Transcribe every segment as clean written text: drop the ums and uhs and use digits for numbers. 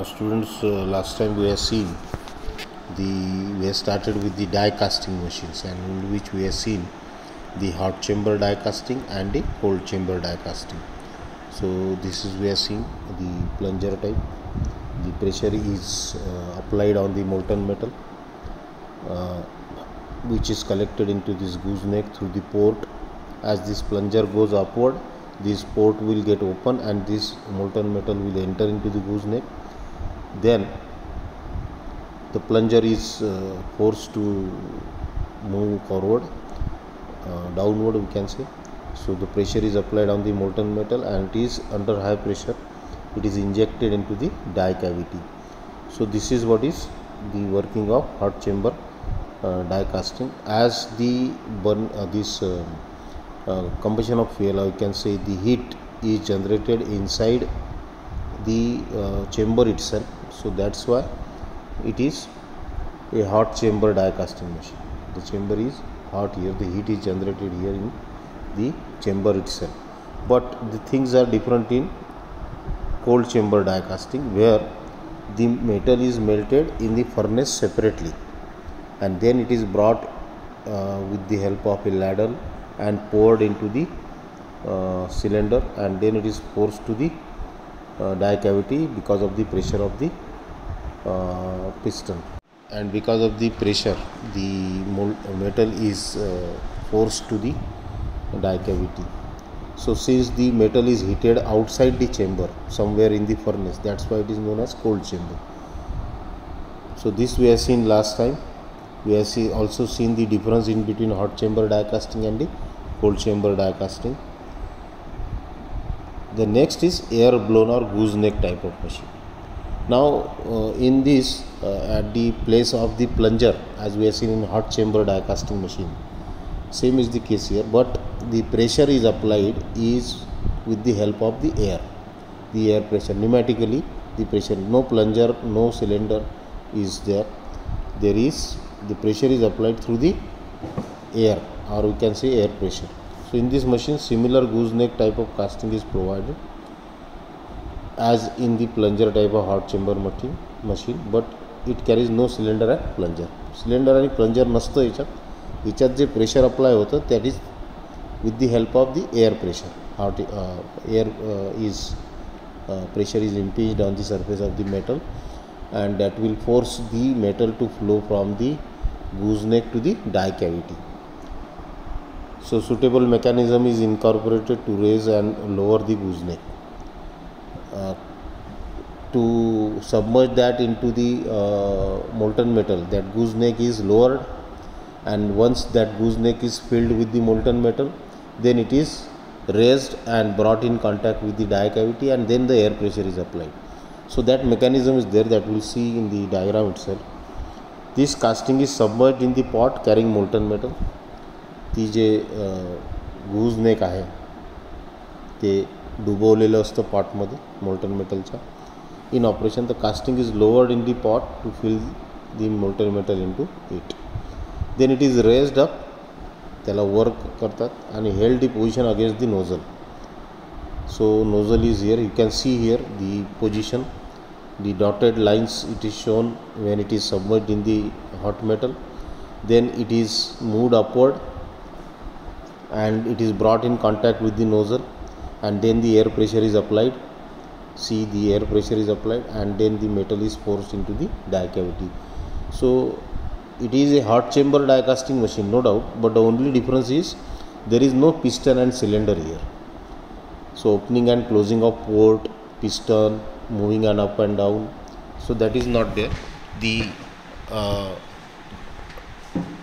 Students, last time we have seen we have started with the die casting machines, and in which we have seen the hot chamber die casting and the cold chamber die casting. So this is we are seeing the plunger type. The pressure is applied on the molten metal, which is collected into this gooseneck through the port. As this plunger goes upward, this port will get open and this molten metal will enter into the gooseneck. Then the plunger is forced to move forward, downward we can say. So the pressure is applied on the molten metal and it is under high pressure. It is injected into the die cavity. So this is what is the working of hot chamber die casting. As the combustion of fuel, or you can say the heat is generated inside the chamber itself. So that's why it is a hot chamber die casting machine. The chamber is hot here, the heat is generated here in the chamber itself. But the things are different in cold chamber die casting, where the metal is melted in the furnace separately, and then it is brought with the help of a ladle and poured into the cylinder, and then it is forced to the die cavity because of the pressure of the piston. And because of the pressure, the metal is forced to the die cavity. So since the metal is heated outside the chamber, somewhere in the furnace, that's why it is known as cold chamber. So this we have seen last time. We have also seen the difference in between hot chamber die casting and the cold chamber die casting. The next is air blown or gooseneck type of machine. Now in this at the place of the plunger, as we have seen in hot chamber die casting machine, same is the case here, but the pressure is applied is with the help of the air pressure. Pneumatically the pressure, no plunger, no cylinder is there. There is the pressure is applied through the air, or we can say air pressure. So in this machine, similar gooseneck type of casting is provided as in the plunger type of hot chamber machine, but it carries no cylinder and plunger. Cylinder and plunger नसतं याच्यात जे pressure apply होतं that is with the help of the air pressure. Pressure is impinged on the surface of the metal, and that will force the metal to flow from the gooseneck to the die cavity. So suitable mechanism is incorporated to raise and lower the gooseneck. To submerge that into the molten metal, that gooseneck is lowered, and once that gooseneck is filled with the molten metal, then it is raised and brought in contact with the die cavity, and then the air pressure is applied. So that mechanism is there, that we will see in the diagram itself. This casting is submerged in the pot carrying molten metal. ती जे gooseneck आहे ते डुबवलेलं असतं पॉटमध्ये molten मेटलच्या. In operation, the casting is lowered in the pot to fill the molten metal into it. Then it is raised up, त्याला work करतात आणि held the position against the nozzle. So nozzle is here, you can see here the position, the dotted lines, it is shown when it is submerged in the hot metal. Then it is moved upward and it is brought in contact with the nozzle, and then the air pressure is applied. See, the air pressure is applied, and then the metal is forced into the die cavity. So it is a hot chamber die casting machine, no doubt, but the only difference is there is no piston and cylinder here. So opening and closing of port, piston, moving and up and down, so that is not there. The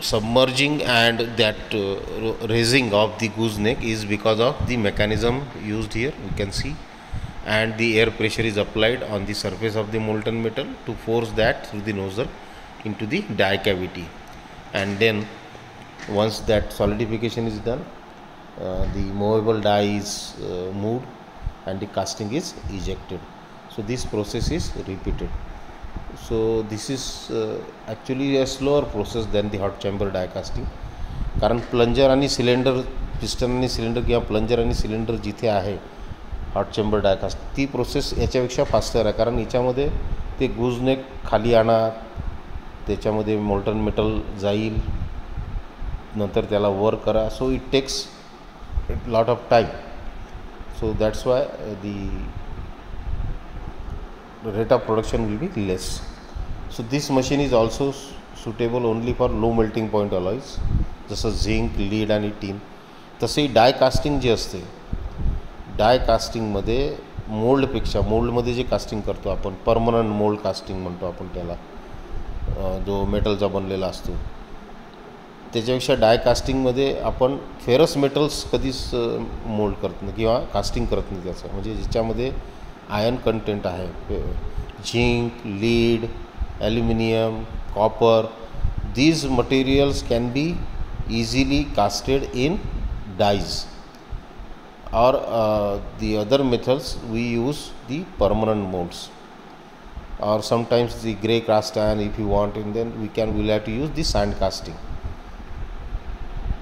submerging and that raising of the gooseneck is because of the mechanism used here, you can see, and the air pressure is applied on the surface of the molten metal to force that through the nozzle into the die cavity. And then once that solidification is done, the movable die is moved and the casting is ejected. So this process is repeated. So this is actually a slower process than the hot chamber die casting, कारण plunger आणि cylinder, piston आणि cylinder किंवा plunger आणि cylinder जिथे आहे hot chamber डाय caste, ती process याच्यापेक्षा faster आहे, कारण याच्यामध्ये ते गुजनेक खाली आणा, त्याच्यामध्ये मोल्टन मेटल जाईल, नंतर त्याला वर करा. So it takes lot of time. So that's why the rate of production will be less. So this machine is also suitable only for low melting point alloys, जसं झिंक, लीड आणि टीन. तसेही डाय casting जे असते, डाय कास्टिंगमध्ये मोल्डपेक्षा, मोल्डमध्ये जे casting करतो आपण, permanent mould casting म्हणतो आपण त्याला, जो मेटलचा बनलेला असतो, त्याच्यापेक्षा डाय कास्टिंगमध्ये आपण फेरस मेटल्स कधीच मोल्ड करत नाही किंवा कास्टिंग करत नाही त्याचं, म्हणजे ज्याच्यामध्ये आयर्न कंटेंट आहे, zinc, lead, aluminium, copper. these materials can be easily casted in dyes, or the other methods we use the permanent molds, or sometimes the gray cast iron if you want, and then we'll have to use the sand casting.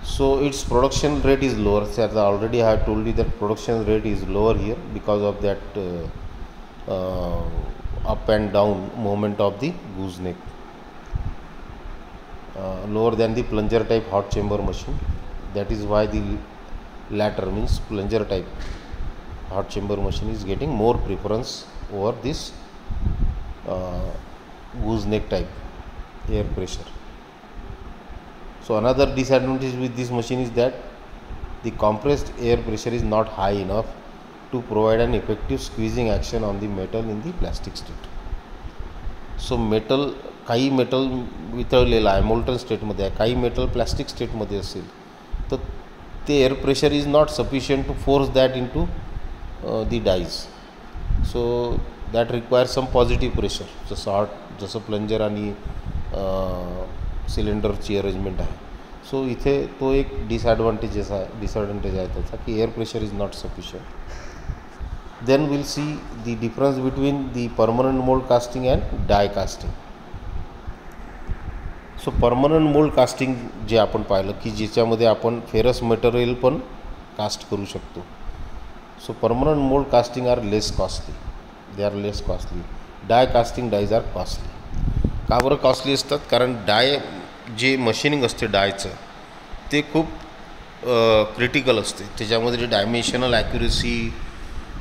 So its production rate is lower. As already I have told you that production rate is lower here because of that up and down movement of the gooseneck, lower than the plunger type hot chamber machine. That is why the latter, means plunger type hot chamber machine, is getting more preference over this gooseneck type air pressure. So another disadvantage with this machine is that the compressed air pressure is not high enough to provide an effective squeezing action on the metal in the plastic state. So metal, काही metal वितळलेलं आहे, molten स्टेटमध्ये आहे, काही metal plastic स्टेटमध्ये असेल, तर ते air pressure is not sufficient to force that into the dies. So that require some positive pressure, जसं प्लंजर आणि सिलेंडरची अरेंजमेंट आहे. सो इथे तो एक डिसॲडव्हान्टेज आहे त्याचा, की air pressure is not sufficient. Then will see the difference between the permanent mould casting and die casting. So permanent mould casting जे आपण पाहिलं, की ज्याच्यामध्ये आपण फेरस मटेरियल पण कास्ट करू शकतो. So permanent mould casting are less costly, they are less costly. Die casting dies are costly. का बरं कॉस्टली असतात? कारण डाय जे मशीनिंग असते डायचं, ते खूप क्रिटिकल असते. त्याच्यामध्ये डायमेन्शनल ॲक्युरेसी,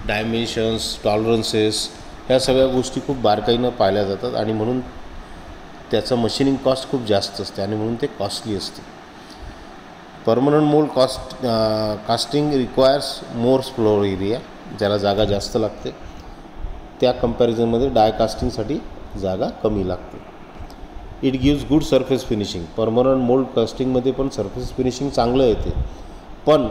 डायमेन्शन्स, टॉलरन्सेस, ह्या सगळ्या गोष्टी खूप बारकाईनं पाहिल्या जातात, आणि म्हणून त्याचं मशीनिंग कॉस्ट खूप जास्त असते, आणि म्हणून ते कॉस्टली असते. Permanent mould casting requires more floor area, ज्याला जागा जास्त लागते. त्या कंपॅरिझनमध्ये डाय कास्टिंगसाठी जागा कमी लागते. It gives good surface finishing. Permanent mould कास्टिंगमध्ये पण सरफेस फिनिशिंग चांगलं येते, पण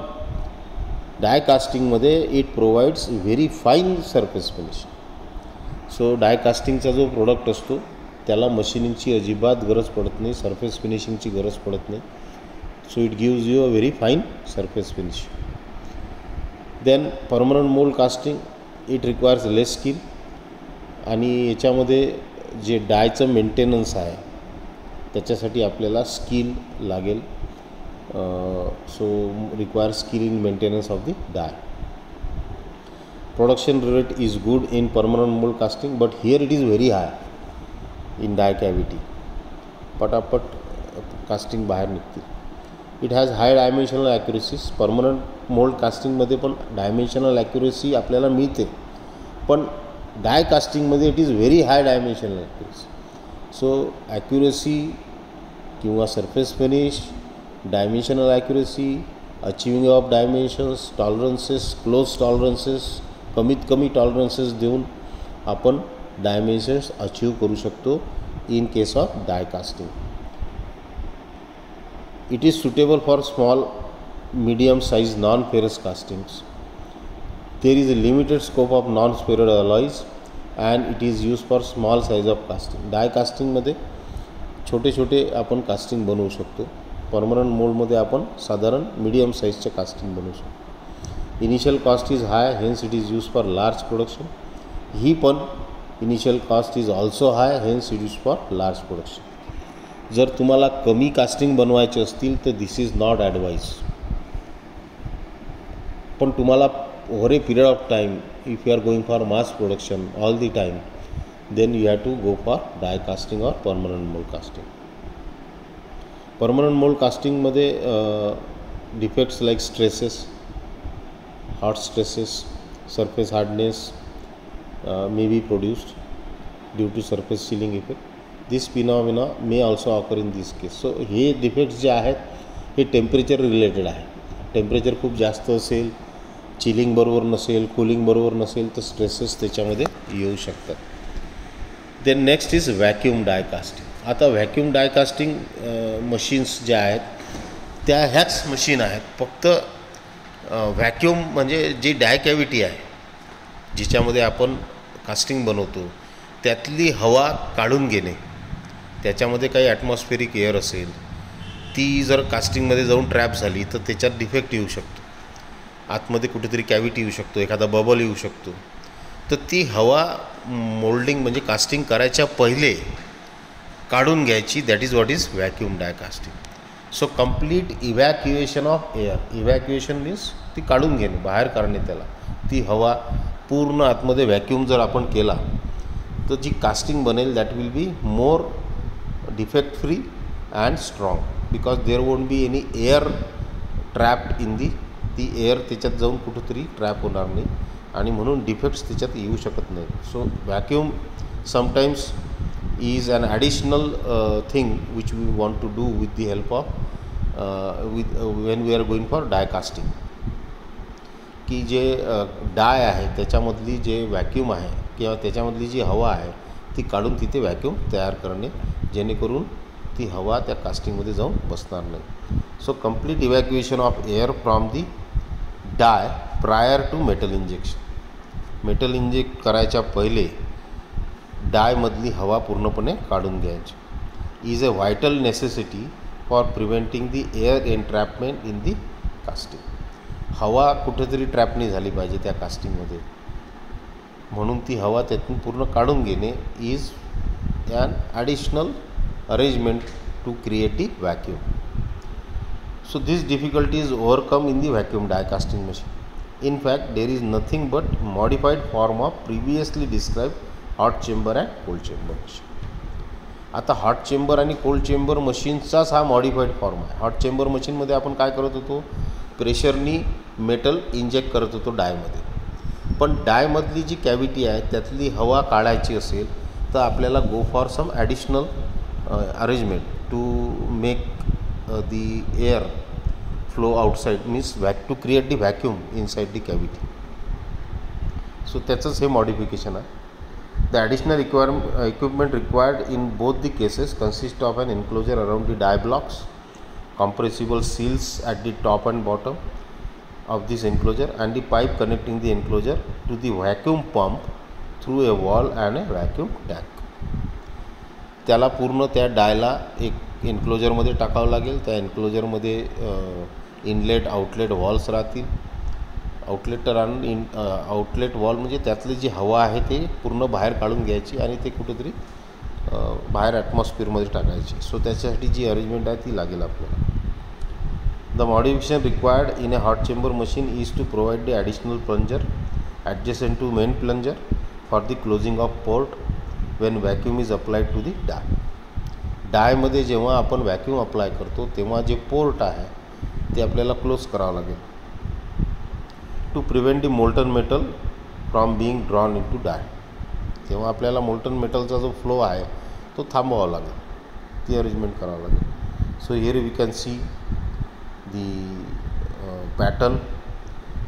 डाय कास्टिंगमध्ये it provides very fine surface finishing. So die कास्टिंगचा जो प्रोडक्ट असतो त्याला मशीनिंगची अजिबात गरज पडत नाही, सरफेस फिनिशिंगची गरज पडत नाही. So it gives you a very fine surface finishing. Then permanent mould casting, it requires less skill, आणि याच्यामध्ये जे डायचं मेंटेनन्स आहे त्याच्यासाठी आपल्याला स्किल लागेल. So require skill in maintenance of the die. Production rate is good in permanent mould casting, but here it is very high in die cavity. पटापट casting बाहेर निघतील. It has high dimensional accuracies. Permanent mould कास्टिंगमध्ये पण dimensional accuracy आपल्याला मिळते, पण die कास्टिंगमध्ये it is very high dimensional accuracy. So accuracy किंवा surface finish, dimensional accuracy, achieving of dimensions, tolerances, close tolerances, कमीत कमी टॉलरन्सेस देऊन आपण डायमेन्शन्स अचीव करू शकतो in case of die casting. It is suitable for small medium size non ferrous castings. There is a limited scope of non-spheroid alloys and it is used for small size of casting. डाय कास्टिंगमध्ये छोटे छोटे आपण casting बनवू शकतो. Permanent मोल्डमध्ये आपण साधारण medium साईजचे casting बनवू शकतो. Initial cost is high, hence it is use for large production. ही पण initial cost is also high, hence it use for large production. जर तुम्हाला कमी कास्टिंग बनवायचे असतील तर दिस इज नॉट ॲडवाइस. पण तुम्हाला over a period of time, if you are going for mass production all the time, then you have to go for die casting or permanent mold casting. Permanent mold casting मध्ये defects like stresses, hot stresses, surface hardness may be produced due to surface sealing effect. This phenomena may also occur in this case. So हे defects जे आहेत हे temperature related आहे. Temperature खूप जास्त असेल, chilling बरोबर नसेल, कूलिंग बरोबर नसेल तर स्ट्रेसेस त्याच्यामध्ये येऊ शकतात. Then next is vacuum die casting. आता व्हॅक्यूम डाय कास्टिंग मशीन्स ज्या आहेत त्या ह्याच मशीन आहेत, फक्त व्हॅक्यूम म्हणजे जी डाय कॅव्हिटी आहे जिच्यामध्ये आपण कास्टिंग बनवतो त्यातली हवा काढून घेणे. त्याच्यामध्ये काही ॲटमॉस्फेरिक एअर असेल ती जर कास्टिंगमध्ये जाऊन ट्रॅप झाली तर त्याच्यात डिफेक्ट येऊ शकतो, आतमध्ये कुठेतरी कॅव्हिटी येऊ शकतो, एखादा बबल येऊ शकतो. तर ती हवा मोल्डिंग म्हणजे कास्टिंग करायच्या पहिले काढून घ्यायची. That is what is vacuum die casting. So complete evacuation of air. Evacuation means ती काढून घेणे, बाहेर काढणे त्याला. ती हवा पूर्ण आतमध्ये व्हॅक्यूम जर आपण केला तर जी कास्टिंग बनेल that will be more defect free and strong, because there won't be any air trapped in ती एअर त्याच्यात जाऊन कुठंतरी ट्रॅप होणार नाही आणि म्हणून डिफेक्ट्स त्याच्यात येऊ शकत नाही. So vacuum sometimes is an additional thing which we want to do with the help of when we are going for die casting. की जे डाय आहे त्याच्यामधली जे व्हॅक्यूम आहे किंवा त्याच्यामधली जी हवा आहे ती काढून तिथे व्हॅक्यूम तयार करणे, जेणेकरून ती हवा त्या कास्टिंगमध्ये जाऊन बसणार नाही. So complete evacuation of air from the die prior to metal injection. Metal inject करायच्या पहिले डायमधली हवा पूर्णपणे काढून घ्यायची. Is a vital necessity for preventing the air entrapment in the casting. हवा कुठेतरी ट्रॅप नाही झाली पाहिजे त्या कास्टिंगमध्ये, म्हणून ती हवा त्यातून पूर्ण काढून घेणे is an additional arrangement to create the vacuum. So this difficulty is overcome in the vacuum die casting machine. In fact there is nothing but modified form of previously describe hot chamber and cold chamber machine. आता hot chamber आणि cold chamber मशीनचाच हा modified form आहे. Hot chamber मशीनमध्ये आपण काय करत होतो, प्रेशरनी मेटल इंजेक्ट करत होतो डायमध्ये. पण डायमधली जी कॅव्हिटी आहे त्यातली हवा काढायची असेल तर आपल्याला go for some additional arrangement to make the air flow outside, means to create the vacuum inside the cavity. So त्याचंच हे मॉडिफिकेशन आहे. The additional equipment required in both the cases consist of an enclosure around the die blocks, compressible seals at the top and bottom of this enclosure, and the pipe connecting the enclosure to the vacuum pump through a wall and a vacuum tank. त्याला पूर्ण त्या डायला एक एन्क्लोजरमध्ये टाकावं लागेल. त्या एन्क्लोजरमध्ये inlet outlet walls राहतील. Outlet wall म्हणजे त्यातली जी हवा आहे ते पूर्ण बाहेर काढून घ्यायची आणि ते कुठेतरी बाहेर ॲटमॉस्फिअरमध्ये टाकायची. सो त्याच्यासाठी जी अरेंजमेंट आहे ती लागेल आपल्याला. The modification required in a hot chamber machine is to provide the additional plunger adjacent to main plunger for the closing of port when vacuum is applied to the die. डायमध्ये जेव्हा आपण vacuum apply करतो तेव्हा जे port आहे ते आपल्याला close करावं लागेल to prevent the molten metal from being drawn into die. तेव्हा आपल्याला मोल्टन मेटलचा जो फ्लो आहे तो थांबवावा लागेल, ती अरेंजमेंट करावं लागेल. So here we can see the pattern.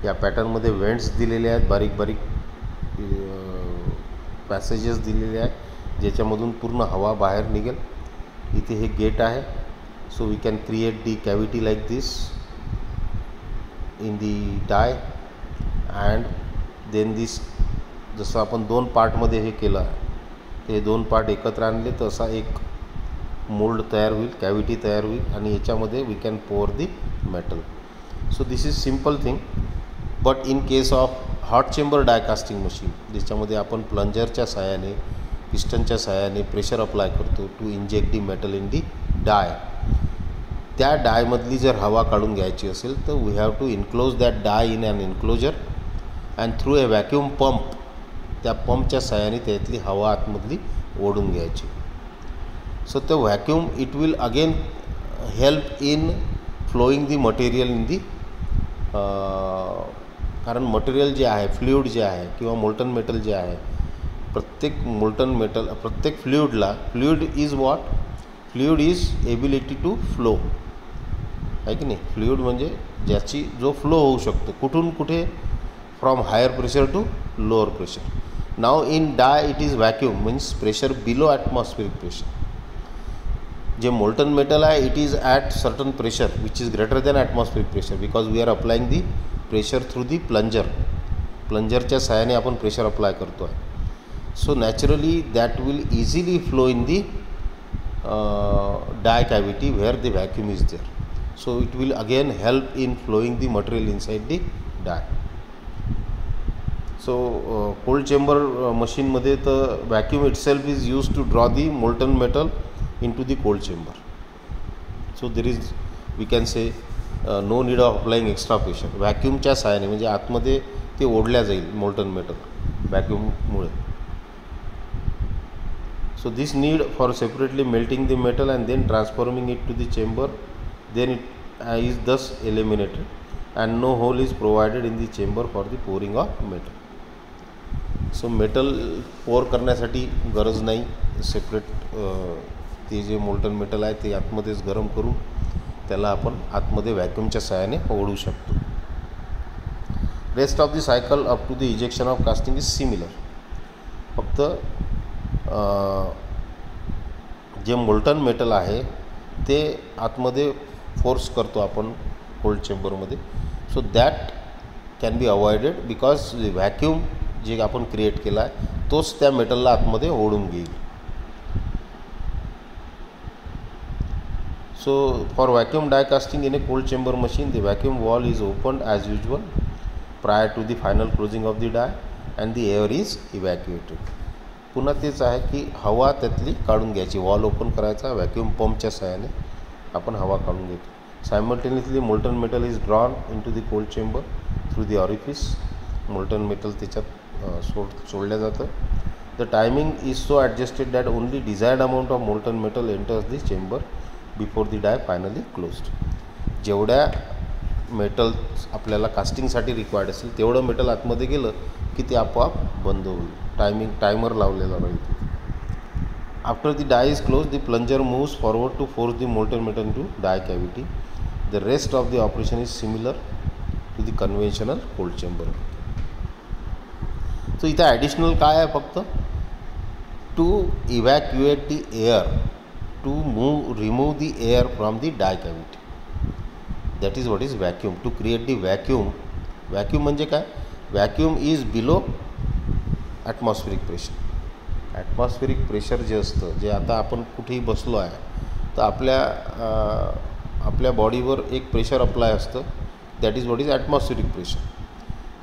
या पॅटर्नमध्ये वेंट्स दिलेले आहेत, बारीक बारीक पॅसेजेस दिलेले आहेत ज्याच्यामधून पूर्ण हवा बाहेर निघेल. इथे हे गेट आहे. So we can create the cavity like this in the die and then this. जसं आपण दोन पार्टमध्ये हे केलं आहे ते दोन पार्ट एकत्र आणले तर असा एक मोल्ड तयार होईल, कॅव्हिटी तयार होईल आणि याच्यामध्ये we can pour the metal. So this is simple thing. But in case of hot chamber die casting machine ज्याच्यामध्ये आपण प्लंजरच्या साहाय्याने पिस्टनच्या साहाय्याने प्रेशर अप्लाय करतो to inject the metal in the die. त्या डायमधली जर हवा काढून घ्यायची असेल तर we have to inclose that die in an enclosure and through a vacuum pump त्या पंपच्या साहाय्याने त्यातली हवा आतमधली ओढून घ्यायची. So the vacuum it will again help in flowing the material in the कारण मटेरियल जे आहे, फ्लुइड जे आहे किंवा मोल्टन मेटल जे आहे, प्रत्येक मोल्टन मेटल, प्रत्येक फ्लुइडला, fluid is what, fluid is ability to flow, आहे की नाही. फ्लुइड म्हणजे ज्याची जो फ्लो होऊ शकतो कुठून कुठे, from higher pressure to lower pressure. Now in die it is vacuum means pressure below atmospheric pressure. जे मोल्टन मेटल आहे it is at certain pressure which is greater than atmospheric pressure because we are applying the pressure through the plunger. प्लंजरच्या सहाय्याने आपण pressure apply करतो आहे. So naturally that will easily flow in the die cavity where the vacuum is there. So it will again help in flowing the material inside the die. So cold chamber मशीनमध्ये तर vacuum itself is use to draw the molten metal into the cold chamber. So there is, we can say, no need of applying extra pressure. व्हॅक्यूमच्या सहाय्याने म्हणजे आतमध्ये ते ओढल्या जाईल molten metal व्हॅक्यूममुळे. So this need for separately melting the metal and then transforming it to the chamber, then it is thus eliminated and no hole is provided in the chamber for the pouring of metal. So metal pour करण्यासाठी गरज नाही separate. ते जे molten metal आहे ते आतमध्येच गरम करून त्याला आपण आतमध्ये व्हॅक्यूमच्या सहाय्याने ओढू शकतो. Rest of the cycle up to the ejection of casting is similar. फक्त जे मोल्टन मेटल आहे ते आतमध्ये फोर्स करतो आपण कोल्ड चेंबरमध्ये. So that can be avoided because vacuum जे आपण क्रिएट केला आहे तोच त्या मेटलला आतमध्ये ओढून घेईल. So for vacuum die casting in a cold chamber machine, the vacuum wall is opened as usual prior to the final closing of the die and the air is evacuated. पुन्हा तेच आहे की हवा त्यातली काढून घ्यायची. वॉल ओपन करायचा, vacuum पंपच्या सहाय्याने आपण हवा काढून घेतो. Simultaneously molten metal is drawn into the cold chamber through the orifice. Molten metal त्याच्यात सोडलं जातं. The timing is so adjusted that only desired amount of molten metal enters the chamber before the die finally closed. जेवढ्या metal आपल्याला कास्टिंगसाठी required असेल तेवढं metal आतमध्ये गेलं की ते आपोआप बंद होईल. टायमर लावलेला राहील. After the die is close the plunger moves forward to force the molten metal to die cavity. The rest of the operation is similar to the conventional cold chamber. So इथं additional काय आहे फक्त to evacuate the air, to remove the air from the die cavity. That is what is vacuum. To create the vacuum, vacuum म्हणजे काय, vacuum is below atmospheric pressure. Atmospheric pressure जे असतं, जे आता आपण कुठेही बसलो आहे तर आपल्या बॉडीवर एक प्रेशर अप्लाय असतं, that is what is atmospheric pressure.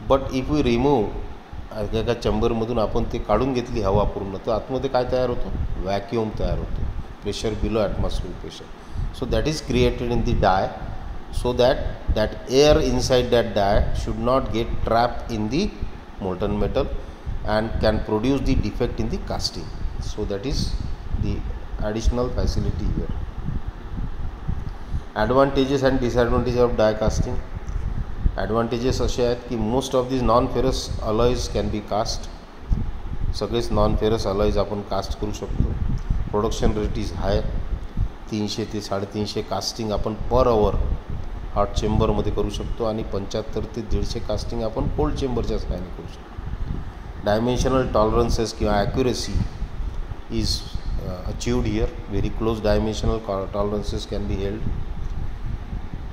But if we remove एका चेंबरमधून आपण ते काढून घेतली हवा पूर्ण, तर आतमध्ये काय तयार होतं, व्हॅक्यूम तयार होतो, pressure below atmospheric pressure. So that is created in the die so that air inside that die should not get trapped in the molten metal and can produce the defect in the casting. So that is the additional facility here. Advantages and disadvantages of die casting. Advantages असे आहेत की most of these non-ferrous alloys can be cast. सगळेच non-ferrous alloys आपण caste करू शकतो. Production rate is hi. 300 ते 350 casting आपण per hour hot चेंबरमध्ये करू शकतो आणि 75 ते 150 कास्टिंग आपण कोल्ड चेंबरच्या सहाय्याने करू शकतो. डायमेन्शनल टॉलरन्सेस किंवा accuracy is achieved here. Very close dimensional tolerances can be held.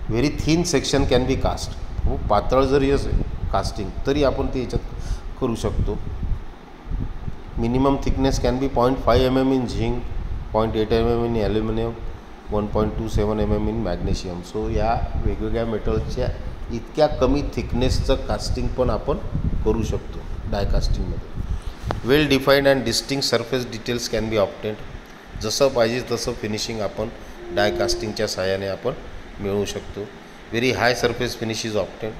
Very thin section can be cast. खूप पातळ जरी असेल कास्टिंग तरी आपण ते याच्यात करू शकतो. Minimum thickness can be 0.5 mm in zinc, 0.8 mm in aluminum, 1.27 mm in magnesium. So या वेगवेगळ्या मेटलच्या इतक्या कमी थिकनेसचं कास्टिंग पण आपण करू शकतो डाय कास्टिंगमध्ये. Well defined and distinct surface details can be obtained. जसं पाहिजे तसं फिनिशिंग आपण डाय कास्टिंगच्या सहाय्याने आपण मिळवू शकतो. Very high surface finish is obtained.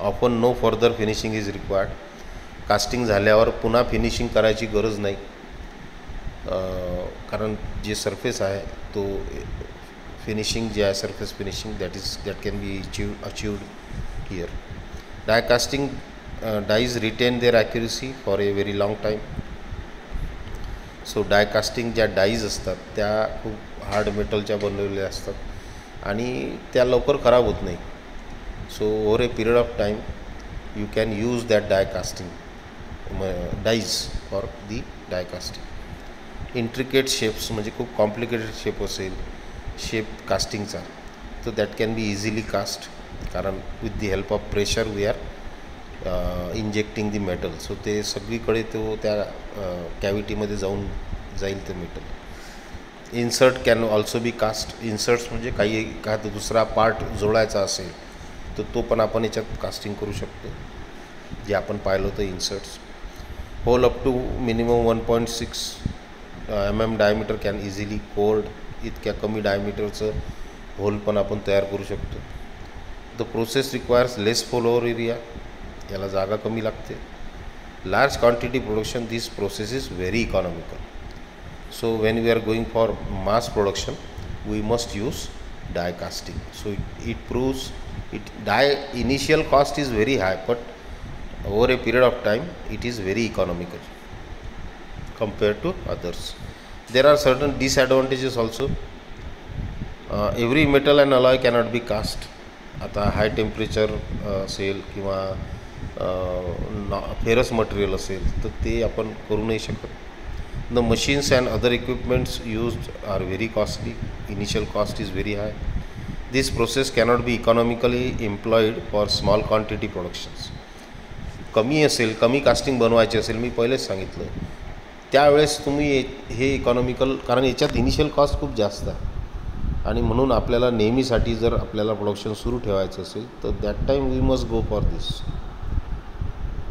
Often no further finishing is required. कास्टिंग झाल्यावर पुन्हा फिनिशिंग करायची गरज नाही, कारण जे सरफेस आहे तो फिनिशिंग जे आहे surface finishing that can be achieved here. Die casting dies retain their accuracy for a very long time. So die casting ज्या डाईज असतात त्या खूप हार्ड मेटलच्या बनवलेल्या असतात आणि त्या लवकर खराब होत नाही. So over a period of time you can use that die casting dies for the die casting. Intricate shapes म्हणजे खूप कॉम्प्लिकेटेड शेप असेल शेप कास्टिंगचा, तर that can be easily cast, कारण with the help of pressure we are injecting the metal. So ते सगळीकडे तो त्या कॅव्हिटीमध्ये जाईल ते metal. Insert can also be cast. Inserts म्हणजे काही एखादा दुसरा पार्ट जोडायचा असेल तर तो पण आपण याच्यात कास्टिंग करू शकतो, जे आपण पाहिलं होतं inserts. Hole up to minimum 1.6 mm diameter can easily cored. इतक्या कमी डायमीटरचं होल पण आपण तयार करू शकतो. The process requires less floor area. याला जागा कमी लागते. Large quantity production this process is very economical. So when we are going for mass production we must use die casting. So it proves it. Die initial cost is very high, but over a period of time it is very economical compared to others. There are certain disadvantages also. Every metal and alloy cannot be cast. आता high temperature असेल किंवा ferrous material असेल तर ते आपण करू नाही शकत. The machines and other equipments used are very costly. Initial cost is very high. This process cannot be economically employed for small quantity productions. कमी असेल, कमी कास्टिंग बनवायची असेल, मी पहिलेच सांगितलं, त्यावेळेस तुम्ही हे इकॉनॉमिकल, कारण याच्यात इनिशियल कॉस्ट खूप जास्त आहे आणि म्हणून आपल्याला नेहमीसाठी जर आपल्याला प्रोडक्शन सुरू ठेवायचं असेल तर that time we must go for this.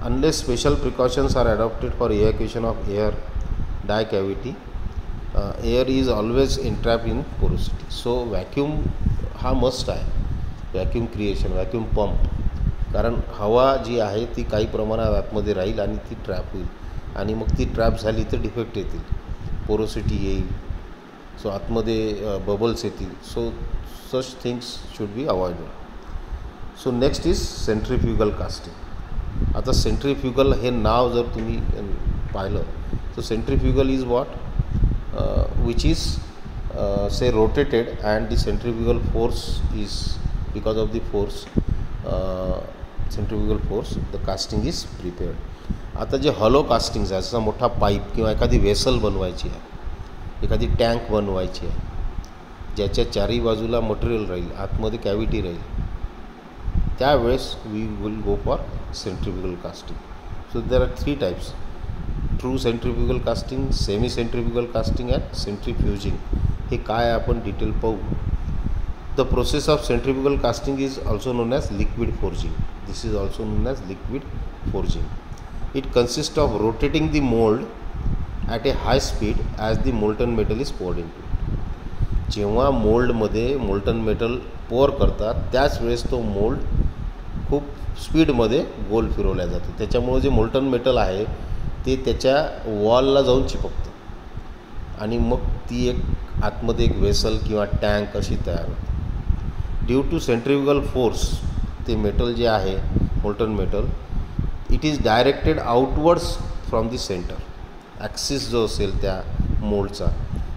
Unless special precautions are adopted for evacuation of air die cavity, air is always entrap in porosity. So vacuum हा मस्ट आहे. व्हॅक्यूम क्रिएशन, व्हॅक्यूम पंप, कारण हवा जी आहे ती काही प्रमाणात आतमध्ये राहील आणि ती ट्रॅप होईल आणि मग ती ट्रॅप झाली तर डिफेक्ट येतील, पोरोसिटी येईल, सो आतमध्ये बबल्स येतील. So such things should be avoided. So next is centrifugal casting. आता सेंट्रीफ्युगल हे नाव जर तुम्ही पाहिलं तर centrifugal is what, which is say rotated, and the centrifugal force is because of the force, centrifugal force, the casting is prepared. आता जे hollow castings आहे, जसा मोठा पाईप किंवा एखादी वेसल बनवायची आहे, एखादी टँक बनवायची आहे ज्याच्या चारही बाजूला मटेरियल राहील, आतमध्ये कॅव्हिटी राहील, त्यावेळेस we will go for centrifugal casting. So there are 3 types: true centrifugal casting, semi centrifugal casting and centrifuging. हे काय आपण डिटेल पाहू. The process of centrifugal casting is also known as liquid forging. This is also known as liquid forging. It consist of rotating the mould at a high speed as the molten metal is poured into. जेव्हा मोल्डमध्ये molten metal pour करतात त्याच वेळेस तो mould खूप स्पीडमध्ये गोल फिरवल्या जातो. त्याच्यामुळे जे मोल्टन मेटल आहे ते त्याच्या वॉलला जाऊन चिपकतं आणि मग ती एक आतमध्ये एक वेसल किंवा टँक अशी तयार होते. ड्यू टू सेंट्रिफ्युगल फोर्स ते मेटल जे आहे molten metal, it is directed outwards from the centre. Axis जो असेल त्या मोल्डचा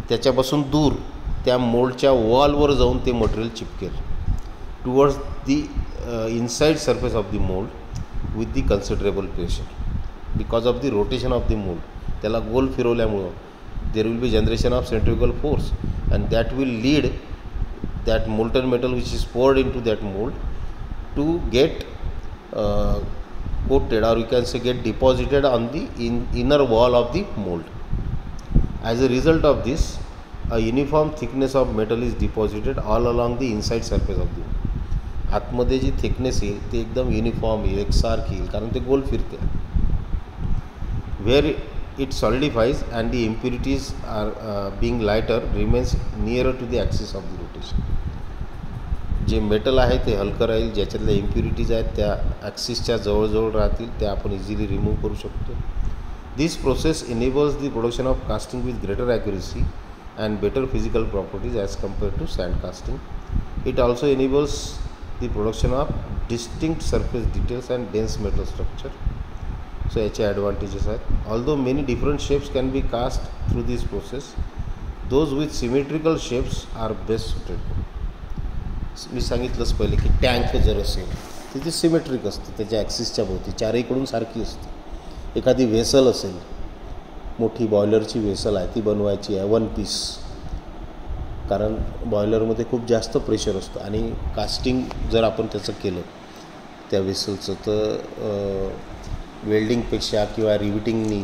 त्याच्यापासून दूर त्या मोल्डच्या वॉलवर जाऊन ते मटेरियल चिपकेल towards the inside surface of the mould with the considerable pressure. Because of the rotation of the mould, त्याला गोल फिरवल्यामुळं there will be generation of centrifugal force, and that will lead that molten metal which is poured into that mold to get coated, or you can say get deposited on the inner wall of the mold. As a result of this, a uniform thickness of metal is deposited all along the inside surface of the mold. आतमध्ये जी thickness येईल ते एकदम uniform येईल, एकसारखी येईल, कारण ते गोल फिरते. Where it solidifies and the impurities are being lighter remains nearer to the axis of the rotation. जे मेटल आहे ते हलकं राहील, ज्याच्यातल्या इम्प्युरिटीज आहेत त्या ॲक्सिसच्या जवळजवळ राहतील, त्या आपण इझिली रिमूव्ह करू शकतो. दिस process enables the production of casting with greater accuracy and better physical properties as compared to sand casting. It also enables the production of distinct surface details and dense metal structure. So याचे advantages आहेत. Although many different shapes can be cast through this process, those with symmetrical shapes are best suited. मी सांगितलंच पहिले की tank जर असेल तर ती symmetric असते, त्याच्या ॲक्सिसच्या भोवती चारहीकडून सारखी असते. एखादी वेसल असेल, मोठी बॉयलरची वेसल आहे, ती बनवायची आहे वन पीस, कारण बॉयलरमध्ये खूप जास्त प्रेशर असतं आणि कास्टिंग जर आपण त्याचं केलं त्या वेसलचं तर वेल्डिंगपेक्षा किंवा रिविटिंगनी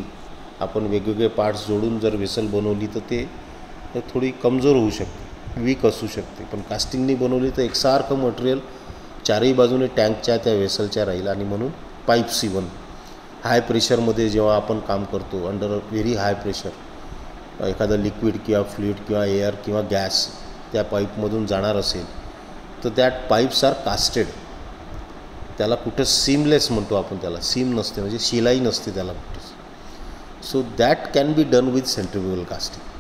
आपण वेगवेगळे पार्ट्स जोडून जर वेसल बनवली तर ते थोडी कमजोर होऊ शकते, वीक असू शकते. पण कास्टिंगनी बनवली तर एकसारखं मटेरियल चारही बाजूने टँकच्या त्या वेसलच्या राहील. आणि म्हणून पाईप्स इवन हाय प्रेशरमध्ये जेव्हा आपण काम करतो, अंडर व्हेरी हाय प्रेशर, एखादं लिक्विड किंवा फ्लुइड किंवा एअर किंवा गॅस त्या पाईपमधून जाणार असेल तर दॅट पाईप्स आर कास्टेड. त्याला कुठं सीमलेस म्हणतो आपण, त्याला सीम नसते, म्हणजे शिलाई नसते त्याला कुठेच. So that can be done with centrifugal casting.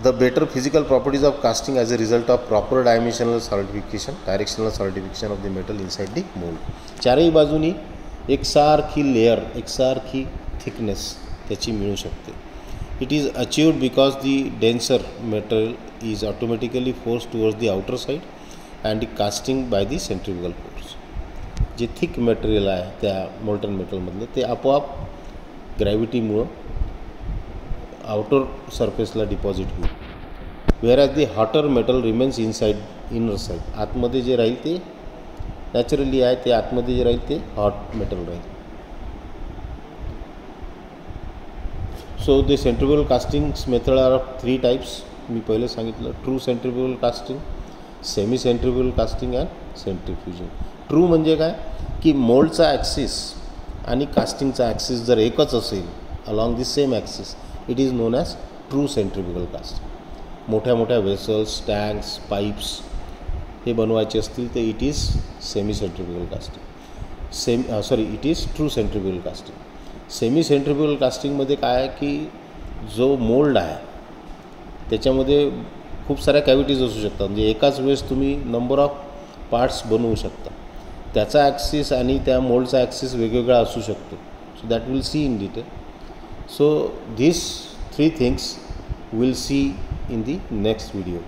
The better physical properties of casting as a result of proper directional solidification of the metal inside the mold. चारही बाजूनी एकसारखी लेअर, एकसारखी थिकनेस त्याची मिळू शकते. It is achieved because the denser metal is automatically forced towards the outer side and the casting by the centrifugal force. जे thick material आहे त्या मोल्टन मेटलमधलं ते आपोआप ग्रॅव्हिटीमुळं आउटर सरफेसला डिपॉझिट होईल. Whereas the hotter metal remains inner side. आतमध्ये जे राहील ते नॅचरली आहे, ते आतमध्ये जे राहील ते हॉट मेटल राहील. So the centrifugal castings method are of 3 types. मी पहिले सांगितलं, true centrifugal casting, semi centrifugal casting and centrifuging. True म्हणजे काय की मोल्डचा ॲक्सिस आणि कास्टिंगचा ॲक्सिस जर एकच असेल along the same axis, it is known as true centrifugal casting. मोठ्या मोठ्या वेसल्स, टँक्स, पाईप्स हे बनवायचे असतील तर it is semi centrifugal casting. It is true centrifugal casting. Semi centrifugal कास्टिंगमध्ये काय आहे की जो मोल्ड आहे त्याच्यामध्ये खूप साऱ्या कॅव्हिटीज असू शकतात, म्हणजे एकाच वेळेस तुम्ही नंबर ऑफ पार्ट्स बनवू शकता. त्याचा ॲक्सिस आणि त्या मोल्डचा ॲक्सिस वेगवेगळा असू शकतो. So that will see in detail. So these 3 things we'll see in the next video.